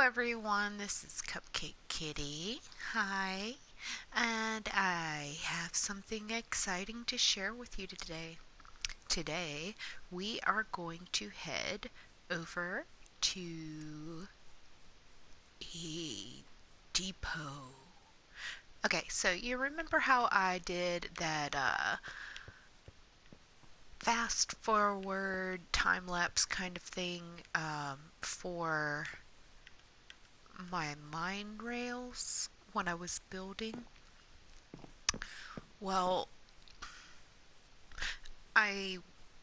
everyone, this is Cupcake Kitty. Hi, and I have something exciting to share with you today. Today, we are going to head over to a depot. Okay, so you remember how I did that fast forward time lapse kind of thing for my mine rails when I was building? Well, I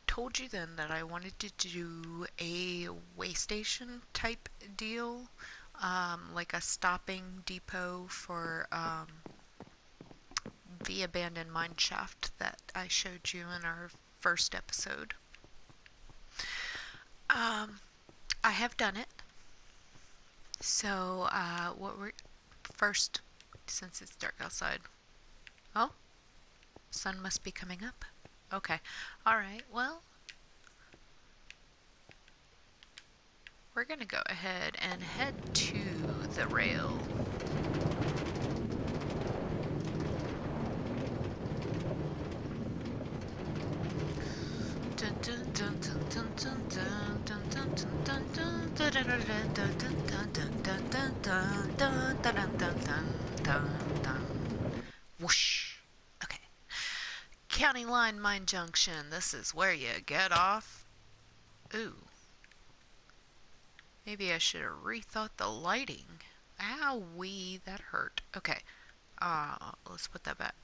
told you then that I wanted to do a way station type deal, like a stopping depot for the abandoned mine shaft that I showed you in our first episode. I have done it. So, what we're first, since it's dark outside. Oh, sun must be coming up. Okay. Alright, well, we're going to go ahead and head to the rail. Whoosh. Okay. County Line Mine Junction. This is where you get off. Ooh. Maybe I should have rethought the lighting. Owie, that hurt. Okay. Let's put that back.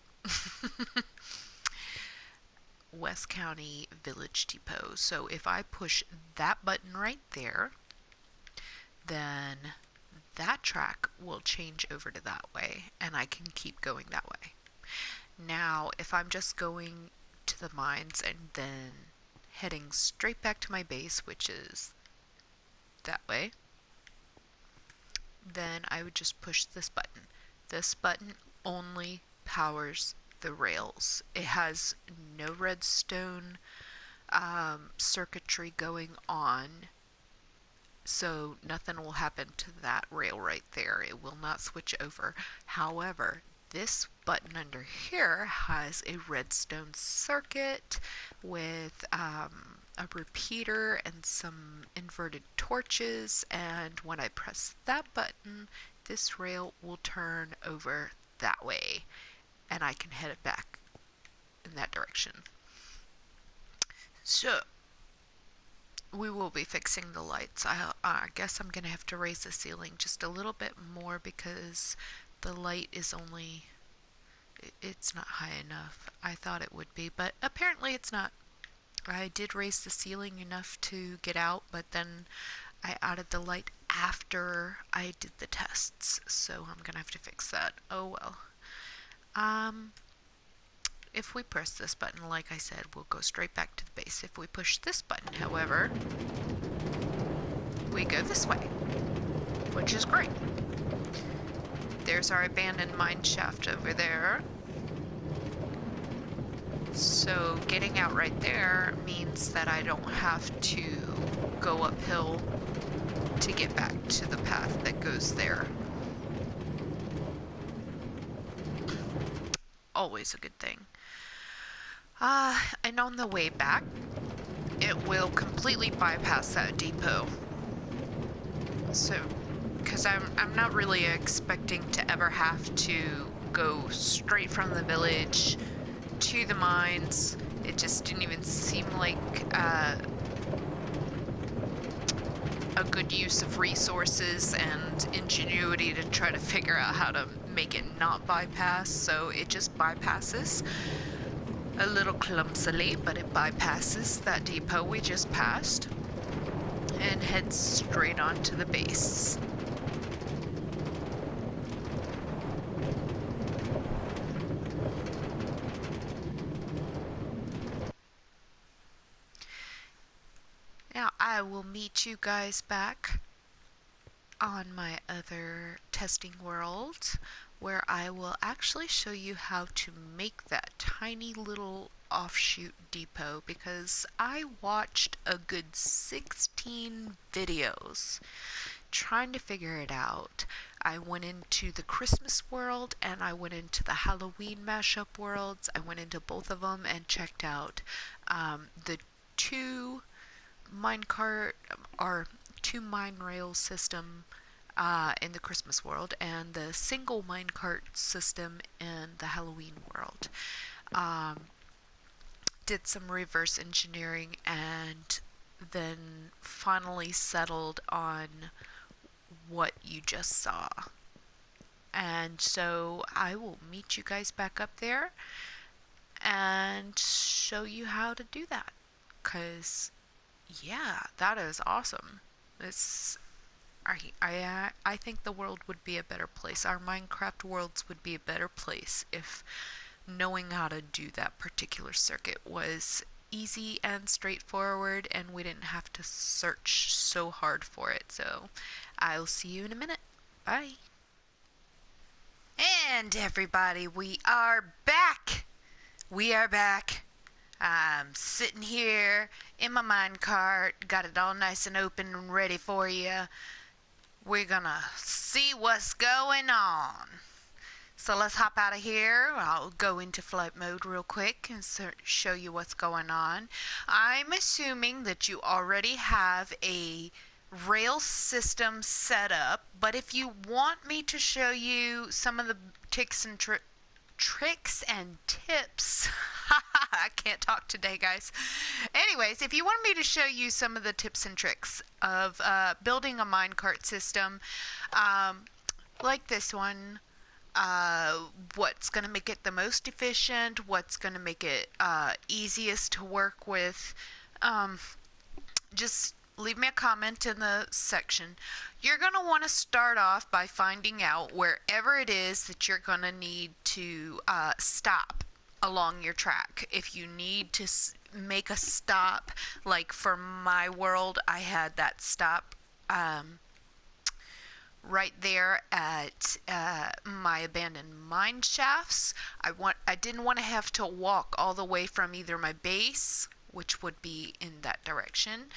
West County Village Depot. So if I push that button right there, then that track will change over to that way, and I can keep going that way. Now, if I'm just going to the mines and then heading straight back to my base, which is that way, then I would just push this button. This button only powers the rails. It has no redstone circuitry going on, so nothing will happen to that rail right there. It will not switch over. However, this button under here has a redstone circuit with a repeater and some inverted torches, and when I press that button, this rail will turn over that way, and I can head it back in that direction. So, we will be fixing the lights. I guess I'm going to have to raise the ceiling just a little bit more because the light is only, it's not high enough. I thought it would be, but apparently it's not. I did raise the ceiling enough to get out, but then I added the light after I did the tests, so I'm going to have to fix that. Oh well. If we press this button, like I said, we'll go straight back to the base. If we push this button, however, we go this way, which is great. There's our abandoned mine shaft over there. So getting out right there means that I don't have to go uphill to get back to the path that goes there. Always a good thing. And on the way back, it will completely bypass that depot. So, because I'm not really expecting to ever have to go straight from the village to the mines. It just didn't even seem like a good use of resources and ingenuity to try to figure out how to make it not bypass, so it just bypasses. A little clumsily, but it bypasses that depot we just passed and heads straight on to the base. Now I will meet you guys back on my other testing world, where I will actually show you how to make that tiny little offshoot depot, because I watched a good 16 videos trying to figure it out. I went into the Christmas world and I went into the Halloween mashup worlds. I went into both of them and checked out the two minecart or two mine rail system in the Christmas world and the single minecart system in the Halloween world. Did some reverse engineering and then finally settled on what you just saw. And so I will meet you guys back up there and show you how to do that. 'Cause yeah, that is awesome. It's I think the world would be a better place. Our Minecraft worlds would be a better place if knowing how to do that particular circuit was easy and straightforward and we didn't have to search so hard for it. So I'll see you in a minute. Bye. And everybody, we are back. We are back. I'm sitting here in my minecart, got it all nice and open and ready for you. We're gonna see what's going on. So let's hop out of here. I'll go into flight mode real quick and show you what's going on. I'm assuming that you already have a rail system set up, but if you want me to show you some of the tricks and tips, I can't talk today, guys. Anyways, if you want me to show you some of the tips and tricks of building a minecart system, like this one, what's going to make it the most efficient, what's going to make it easiest to work with, just leave me a comment in the section. You're going to want to start off by finding out wherever it is that you're going to need to stop along your track. If you need to make a stop, like for my world, I had that stop right there at my abandoned mine shafts. I didn't want to have to walk all the way from either my base, which would be in that direction,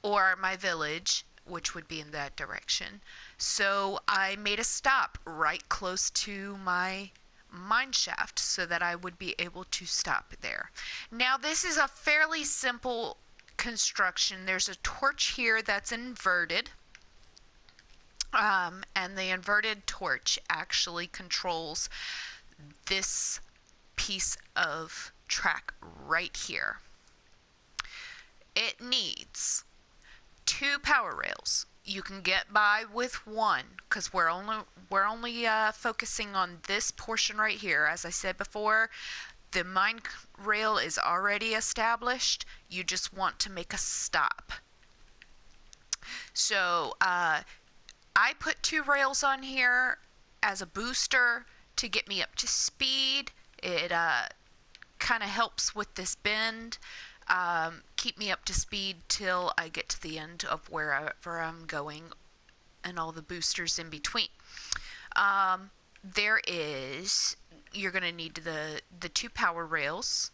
or my village, which would be in that direction. So I made a stop right close to my mine shaft so that I would be able to stop there. Now this is a fairly simple construction. There's a torch here that's inverted, and the inverted torch actually controls this piece of track right here. It needs 2 power rails. You can get by with one because we're only focusing on this portion right here. As I said before, the mine rail is already established. You just want to make a stop. So I put 2 rails on here as a booster to get me up to speed. It kind of helps with this bend. Keep me up to speed till I get to the end of wherever I'm going and all the boosters in between. You're going to need the 2 power rails,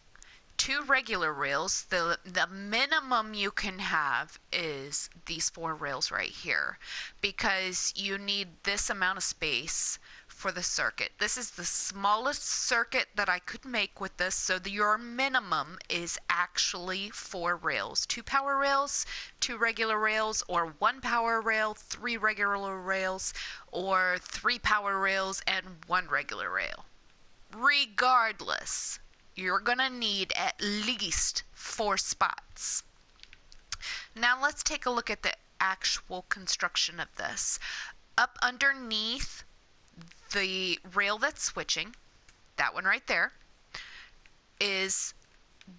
2 regular rails. The minimum you can have is these 4 rails right here because you need this amount of space for the circuit. This is the smallest circuit that I could make with this, so your minimum is actually 4 rails. 2 power rails, 2 regular rails, or 1 power rail, 3 regular rails, or 3 power rails and 1 regular rail. Regardless, you're gonna need at least 4 spots. Now let's take a look at the actual construction of this. Up underneath the rail that's switching, that one right there, is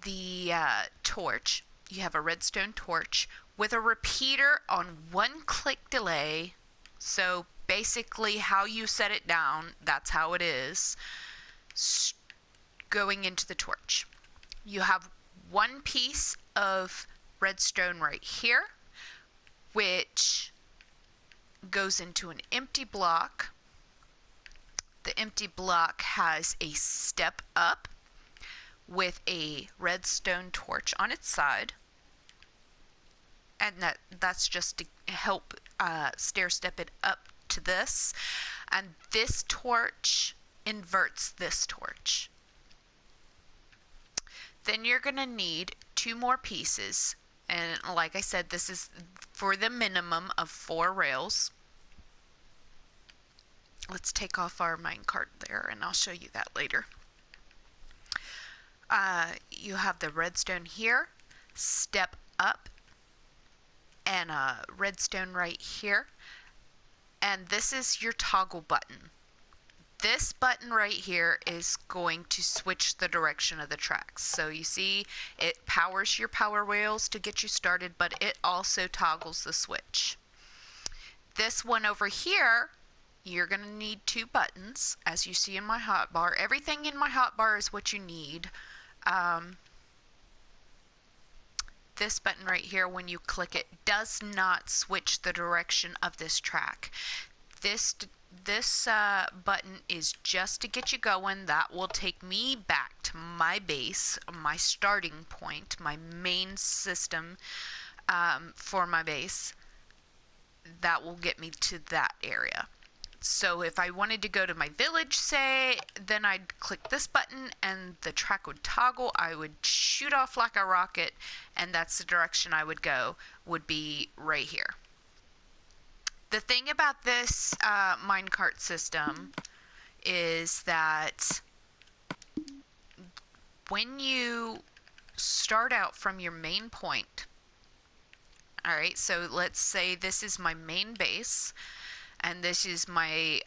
the torch. You have a redstone torch with a repeater on 1 click delay. So basically how you set it down, that's how it is, going into the torch. You have 1 piece of redstone right here, which goes into an empty block. The empty block has a step up with a redstone torch on its side, and that's just to help stair step it up to this. And this torch inverts this torch. Then you're going to need 2 more pieces, and like I said, this is for the minimum of 4 rails. Let's take off our minecart there, and I'll show you that later. You have the redstone here, step up, and a redstone right here, and this is your toggle button. This button right here is going to switch the direction of the tracks. So you see it powers your power wheels to get you started, but it also toggles the switch. This one over here, you're going to need 2 buttons, as you see in my hotbar. Everything in my hotbar is what you need. This button right here, when you click it, does not switch the direction of this track. This button is just to get you going. That will take me back to my base, my starting point, my main system for my base. That will get me to that area. So if I wanted to go to my village, say, then I'd click this button and the track would toggle. I would shoot off like a rocket, and that's the direction I would go, would be right here. The thing about this minecart system is that when you start out from your main point, all right, so let's say this is my main base, and this is my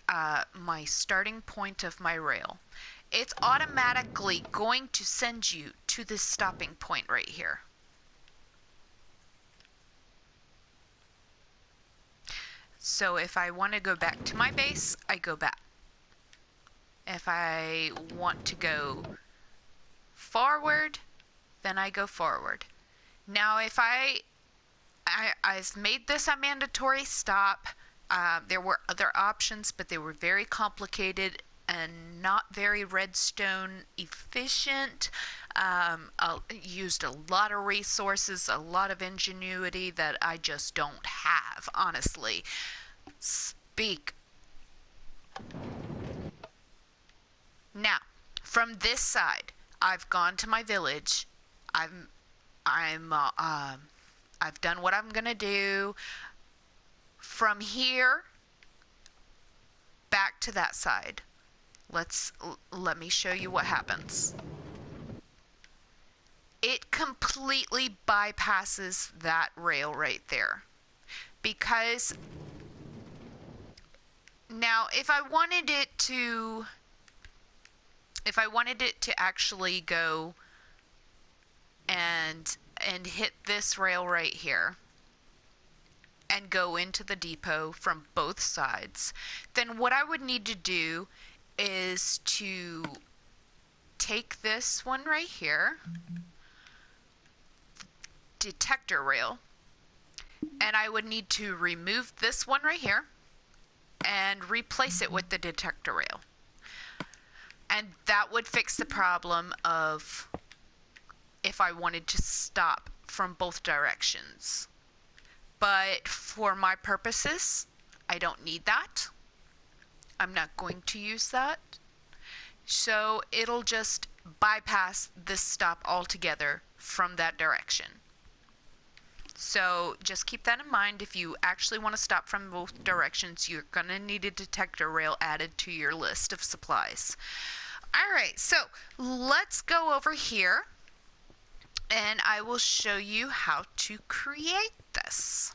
my starting point of my rail. It's automatically going to send you to this stopping point right here. So if I want to go back to my base, I go back. If I want to go forward, then I go forward. Now if I've made this a mandatory stop. There were other options, but they were very complicated and not very redstone efficient. Used a lot of resources, a lot of ingenuity that I just don't have, honestly. Now, from this side, I've gone to my village. I've done what I'm gonna do. From here back to that side. Let me show you what happens. It completely bypasses that rail right there, because now if I wanted it to actually go and hit this rail right here and go into the depot from both sides, then what I would need to do is to take this one right here, detector rail, and I would need to remove this one right here and replace it with the detector rail. And that would fix the problem of if I wanted to stop from both directions. But for my purposes, I don't need that. I'm not going to use that. So it'll just bypass this stop altogether from that direction. So just keep that in mind. If you actually want to stop from both directions, you're going to need a detector rail added to your list of supplies. Alright, so let's go over here and I will show you how to create this.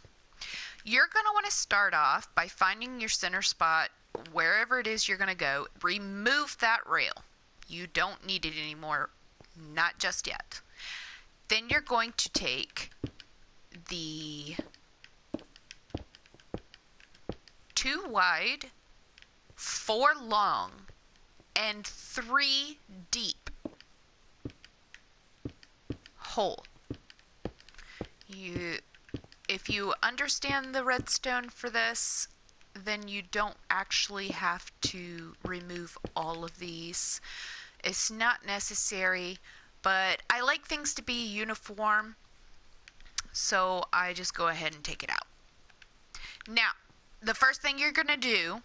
You're going to want to start off by finding your center spot wherever it is you're going to go. Remove that rail. You don't need it anymore, not just yet. Then you're going to take the 2 wide, 4 long, and 3 deep hole. If you understand the redstone for this, then you don't actually have to remove all of these. It's not necessary, but I like things to be uniform. so I just go ahead and take it out. Now, the first thing you're going to do,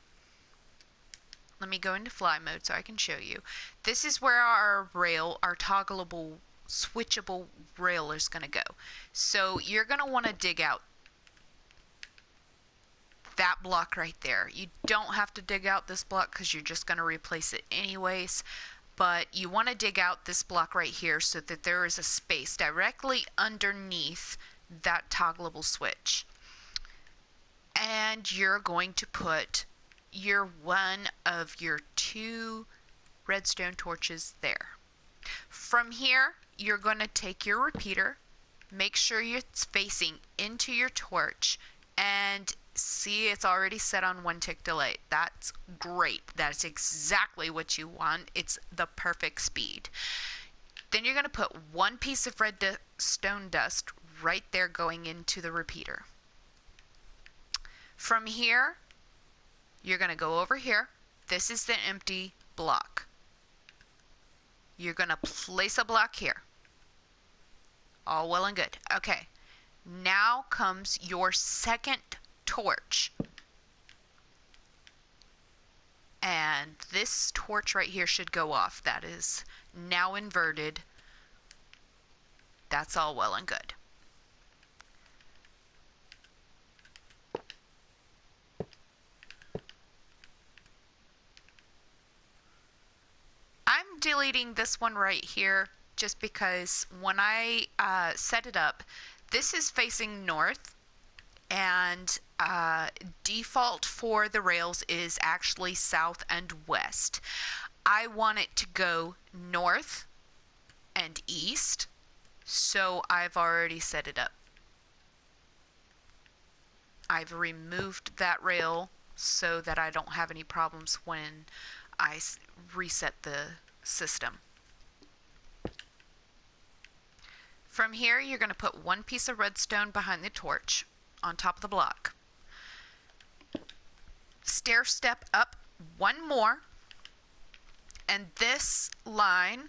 let me go into fly mode so I can show you. This is where our rail, our toggleable, switchable rail is going to go. So you're going to want to dig out that block right there. You don't have to dig out this block because you're just going to replace it anyways, but you want to dig out this block right here so that there is a space directly underneath that toggleable switch. And you're going to put one of your 2 redstone torches there. From here, you're going to take your repeater, make sure it's facing into your torch, and see, it's already set on 1 tick delay. That's great. That's exactly what you want. It's the perfect speed. Then you're going to put 1 piece of redstone dust right there going into the repeater. From here, you're going to go over here. This is the empty block. You're going to place a block here. All well and good. Okay. Now comes your second torch. And this torch right here should go off. That is now inverted. That's all well and good. I'm deleting this one right here just because when I set it up, this is facing north, and default for the rails is actually south and west. I want it to go north and east, so I've already set it up. I've removed that rail so that I don't have any problems when I reset the system. From here, you're going to put 1 piece of redstone behind the torch on top of the block. Stair step up 1 more, and this line,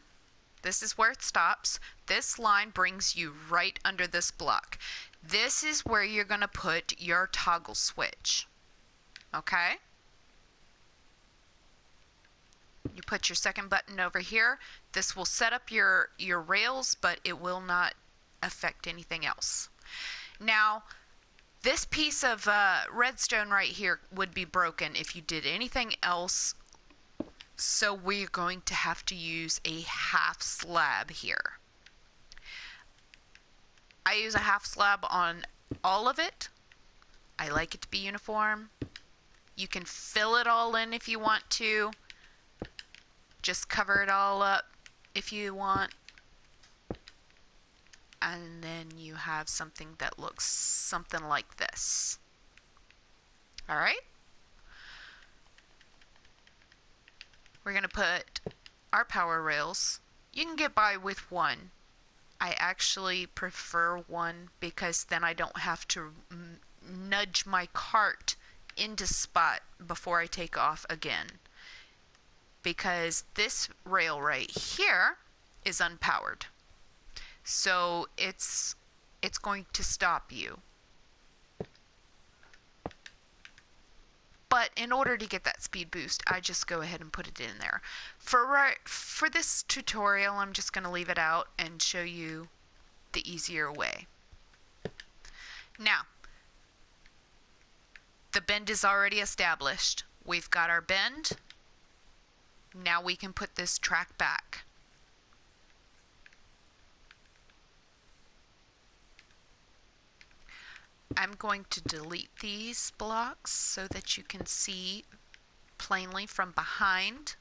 this is where it stops. This line brings you right under this block. This is where you're going to put your toggle switch. Okay? You put your second button over here. This will set up your rails, but it will not affect anything else. Now, this piece of redstone right here would be broken if you did anything else, so we're going to have to use a half slab here. I use a half slab on all of it. I like it to be uniform. You can fill it all in if you want to. Just cover it all up if you want. And then you have something that looks something like this. Alright? We're going to put our power rails. You can get by with 1. I actually prefer 1 because then I don't have to nudge my cart into spot before I take off again. Because this rail right here is unpowered. So it's going to stop you. But in order to get that speed boost, I just go ahead and put it in there. For this tutorial, I'm just going to leave it out and show you the easier way. Now, the bend is already established. We've got our bend. Now we can put this track back. I'm going to delete these blocks so that you can see plainly from behind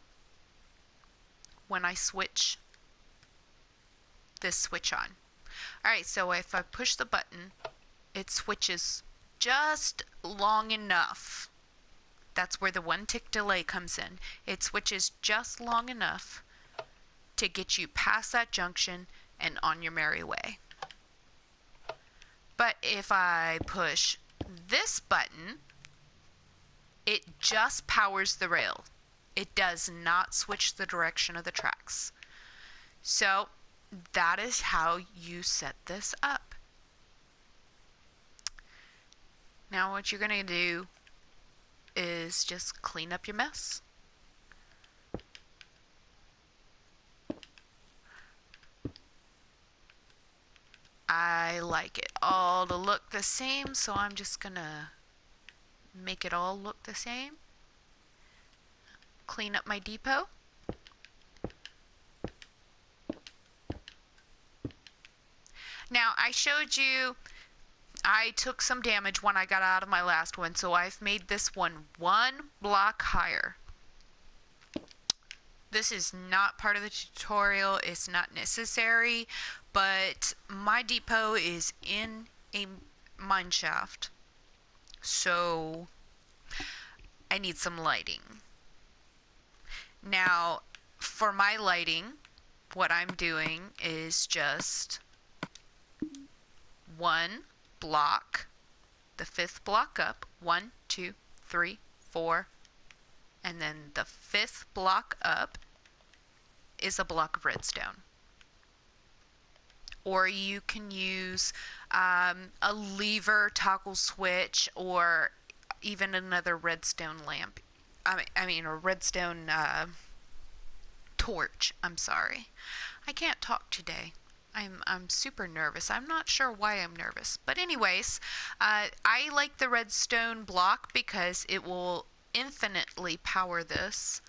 when I switch this switch on. Alright, so if I push the button, it switches just long enough. That's where the 1 tick delay comes in. It switches just long enough to get you past that junction and on your merry way. But if I push this button, it just powers the rail. It does not switch the direction of the tracks. So that is how you set this up. Now what you're going to do is just clean up your mess. I like it all to look the same, so I'm just gonna make it all look the same. Clean up my depot. Now I showed you I took some damage when I got out of my last one, so I've made this one block higher. This is not part of the tutorial, it's not necessary, but my depot is in a mine shaft, so I need some lighting. Now, for my lighting, what I'm doing is just one block, the 5th block up, 1, 2, 3, 4, and then the 5th block up is a block of redstone. Or you can use a lever toggle switch, or even another redstone lamp. I mean a redstone torch. I'm sorry. I can't talk today. I'm super nervous. I'm not sure why I'm nervous. But anyways, I like the redstone block because it will infinitely power this.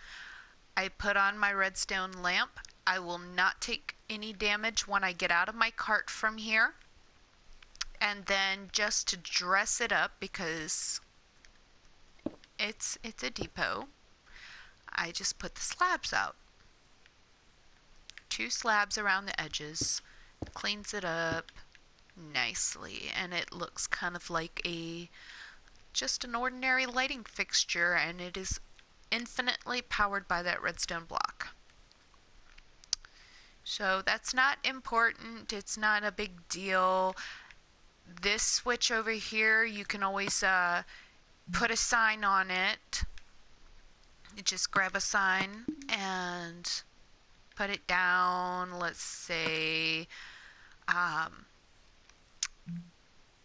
I put on my redstone lamp. I will not take any damage when I get out of my cart from here. And then just to dress it up, because it's a depot, I just put the slabs out. 2 slabs around the edges. Cleans it up nicely, and it looks kind of like just an ordinary lighting fixture, and it is infinitely powered by that redstone block. So that's not important, it's not a big deal. This switch over here, you can always put a sign on it. You just grab a sign and put it down. Let's say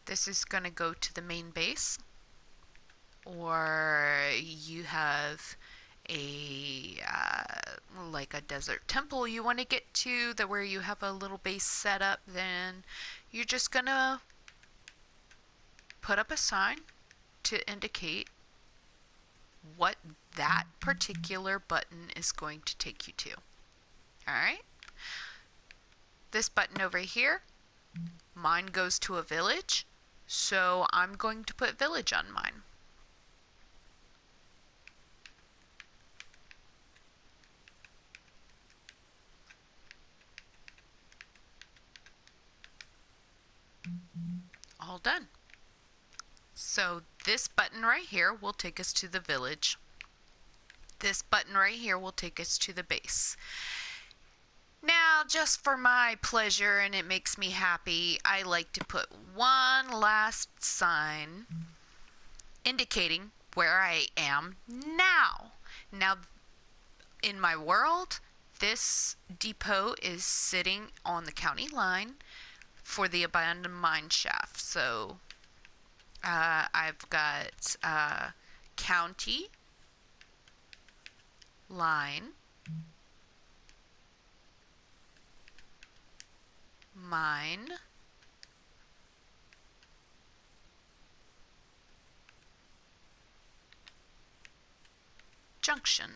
this is going to go to the main base, or you have a like a desert temple you want to get to, where you have a little base set up, then you're just going to put up a sign to indicate what that particular button is going to take you to. Alright? This button over here, mine goes to a village, so I'm going to put village on mine. All done. So this button right here will take us to the village. This button right here will take us to the base. Now, just for my pleasure, and it makes me happy, I like to put one last sign indicating where I am now. Now, in my world, this depot is sitting on the county line for the abandoned mine shaft. So I've got county line, mine, junction.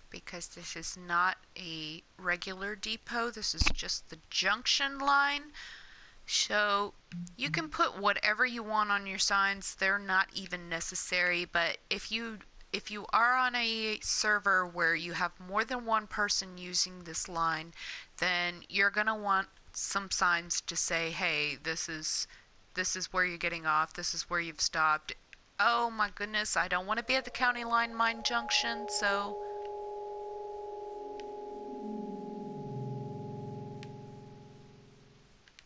Because this is not a regular depot, this is just the junction line. So you can put whatever you want on your signs, they're not even necessary, but if you are on a server where you have more than one person using this line, then you're going to want some signs to say, hey, this is where you're getting off, this is where you've stopped. Oh my goodness, I don't want to be at the county line mine junction, so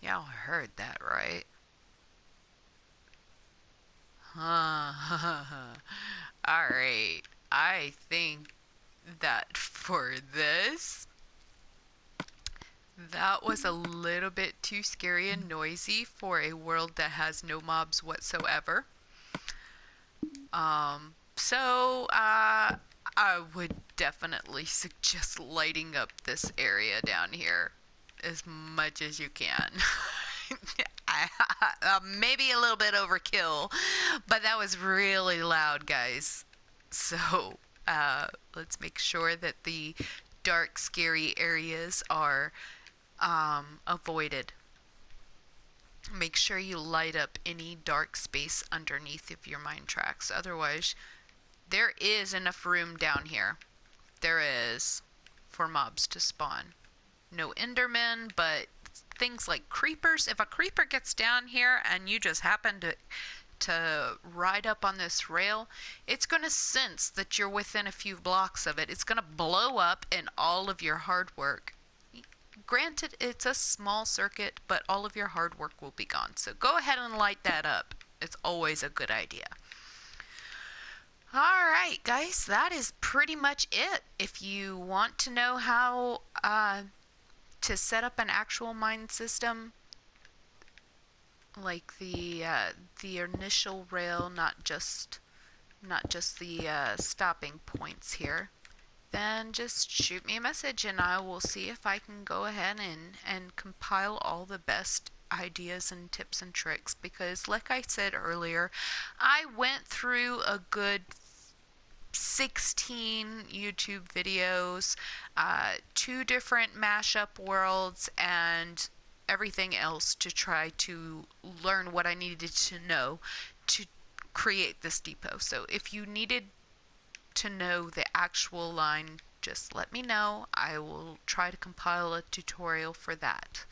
y'all heard that, right? Alright, I think that for this, That was a little bit too scary and noisy for a world that has no mobs whatsoever. I would definitely suggest lighting up this area down here as much as you can. Maybe a little bit overkill, but that was really loud, guys. So let's make sure that the dark, scary areas are avoided. Make sure you light up any dark space underneath of your mine tracks. Otherwise, there is enough room down here. There is for mobs to spawn. No Endermen, but things like creepers. If a creeper gets down here and you just happen to ride up on this rail, it's going to sense that you're within a few blocks of it. It's going to blow up and all of your hard work. Granted, it's a small circuit, but all of your hard work will be gone. So go ahead and light that up. It's always a good idea. Alright, guys, that is pretty much it. If you want to know how to set up an actual mine system, like the initial rail, not just the stopping points here, then just shoot me a message and I will see if I can go ahead and compile all the best ideas and tips and tricks, because like I said earlier, I went through a good 16 YouTube videos, 2 different mashup worlds, and everything else to try to learn what I needed to know to create this depot. So if you needed to know the actual line, just let me know. I will try to compile a tutorial for that.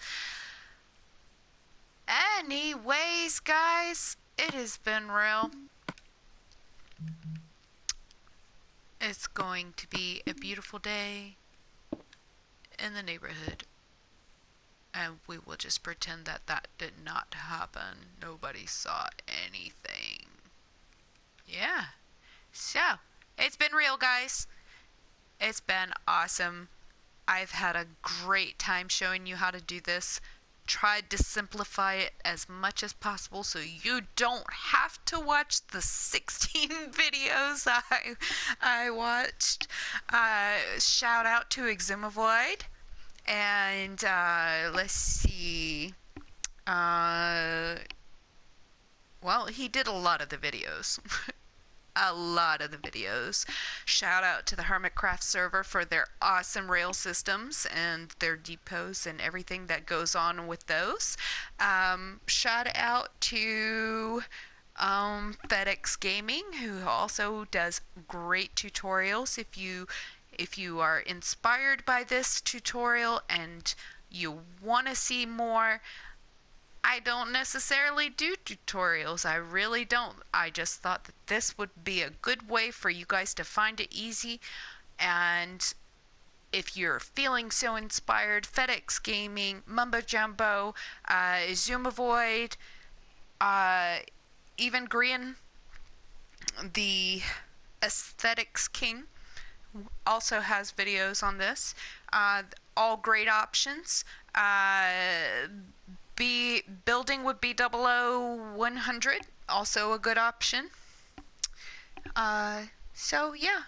Anyways, guys, it has been real. It's going to be a beautiful day in the neighborhood, and we will just pretend that that did not happen. Nobody saw anything. Yeah. So, it's been real, guys. It's been awesome. I've had a great time showing you how to do this. Tried to simplify it as much as possible so you don't have to watch the 16 videos I watched. Shout out to Exumavoid. And let's see. Well, he did a lot of the videos. A lot of the videos. Shout out to the Hermitcraft server for their awesome rail systems and their depots and everything that goes on with those. Shout out to FedEx Gaming, who also does great tutorials. If you are inspired by this tutorial and you want to see more, I don't necessarily do tutorials. I really don't. I just thought that this would be a good way for you guys to find it easy. And if you're feeling so inspired, FedEx Gaming, Mumbo Jumbo, Zoomavoid, even Grian, the Aesthetics King, also has videos on this. All great options. Building would be 00100, also a good option. So yeah,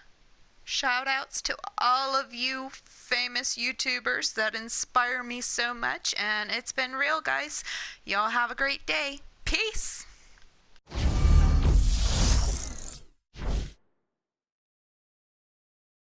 shout outs to all of you famous YouTubers that inspire me so much, and it's been real, guys. Y'all have a great day. Peace.